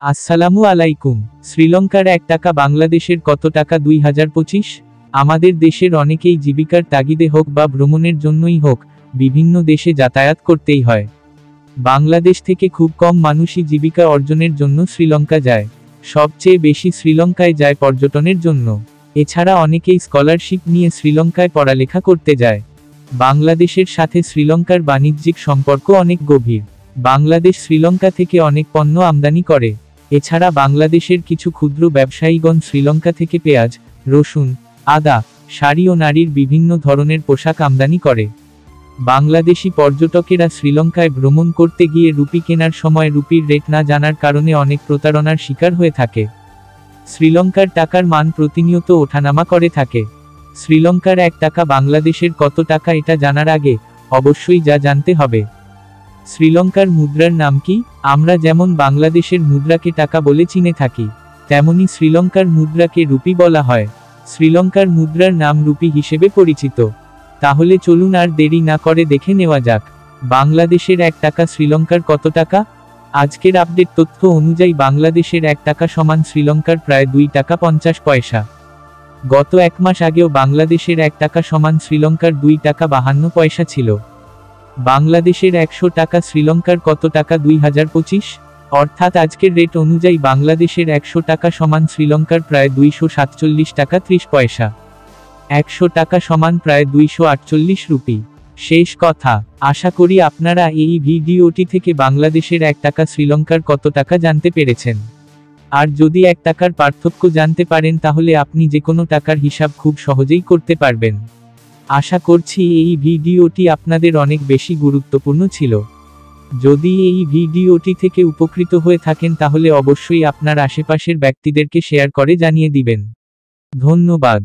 আসসালামু আলাইকুম। শ্রীলঙ্কার 1 টাকা বাংলাদেশের কত টাকা 2025? আমাদের দেশের অনেকেই জীবিকার তাগিদে হোক বা ভ্রমণের জন্যই হোক, বিভিন্ন দেশে যাতায়াত করতেই হয়। বাংলাদেশ থেকে খুব কম মানুষই জীবিকা অর্জনের জন্য শ্রীলঙ্কা যায়। সবচেয়ে বেশি শ্রীলঙ্কায় যায় পর্যটনের জন্য। এছাড়া অনেকেই স্কলারশিপ নিয়ে শ্রীলঙ্কায় পড়ালেখা করতে যায়। বাংলাদেশের সাথে শ্রীলঙ্কার বাণিজ্যিক সম্পর্ক অনেক গভীর। বাংলাদেশ শ্রীলঙ্কা থেকে অনেক পণ্য আমদানি করে। এছাড়া বাংলাদেশের কিছু ক্ষুদ্র ব্যবসায়ীগণ শ্রীলঙ্কা থেকে পেঁয়াজ, রসুন, আদা, শাড়ি ও নারীর বিভিন্ন ধরনের পোশাক আমদানি করে। বাংলাদেশি পর্যটকেরা শ্রীলঙ্কায় ভ্রমণ করতে গিয়ে রুপি কেনার সময় রুপির রেট না জানার কারণে অনেক প্রতারণার শিকার হয়ে থাকে। শ্রীলঙ্কার টাকার মান প্রতিনিয়ত ওঠানামা করে থাকে। শ্রীলঙ্কার 1 টাকা বাংলাদেশের কত টাকা এটা জানার আগে অবশ্যই যা জানতে হবে। শ্রীলঙ্কার মুদ্রার নাম কি? আমরা যেমন বাংলাদেশের মুদ্রাকে টাকা বলে চিনে থাকি, তেমনি শ্রীলঙ্কার মুদ্রাকে রুপি বলা হয়। শ্রীলঙ্কার মুদ্রার নাম রুপি হিসেবে পরিচিত। তাহলে চলুন আর দেরি না করে দেখে নেওয়া যাক, বাংলাদেশের 1 টাকা শ্রীলঙ্কার কত টাকা। আজকের আপডেট তথ্য অনুযায়ী বাংলাদেশের 1 টাকা সমান শ্রীলঙ্কার প্রায় 2 টাকা 50 পয়সা। গত 1 মাস আগেও বাংলাদেশের 1 টাকা সমান শ্রীলঙ্কার 2 টাকা 52 পয়সা ছিল। বাংলাদেশের 100 টাকা শ্রীলঙ্কার কত টাকা 2025? অর্থাৎ আজকের রেট অনুযায়ী বাংলাদেশের 100 টাকা সমান শ্রীলঙ্কার প্রায় 247 টাকা 30 পয়সা। 100 টাকা সমান প্রায় 248 রুপি। শেষ কথা, আশা করি আপনারা এই ভিডিওটি থেকে বাংলাদেশের 1 টাকা শ্রীলঙ্কার কত টাকা জানতে পেরেছেন। আর যদি 1 টাকার পার্থক্য জানতে পারেন তাহলে আপনি যে কোনো টাকার হিসাব খুব সহজেই করতে পারবেন। আশা করছি এই ভিডিওটি আপনাদের অনেক বেশি গুরুত্বপূর্ণ ছিল। যদি এই ভিডিওটি থেকে উপকৃত হয়ে থাকেন তাহলে অবশ্যই আপনার আশেপাশের ব্যক্তিদেরকে শেয়ার করে জানিয়ে দিবেন। ধন্যবাদ।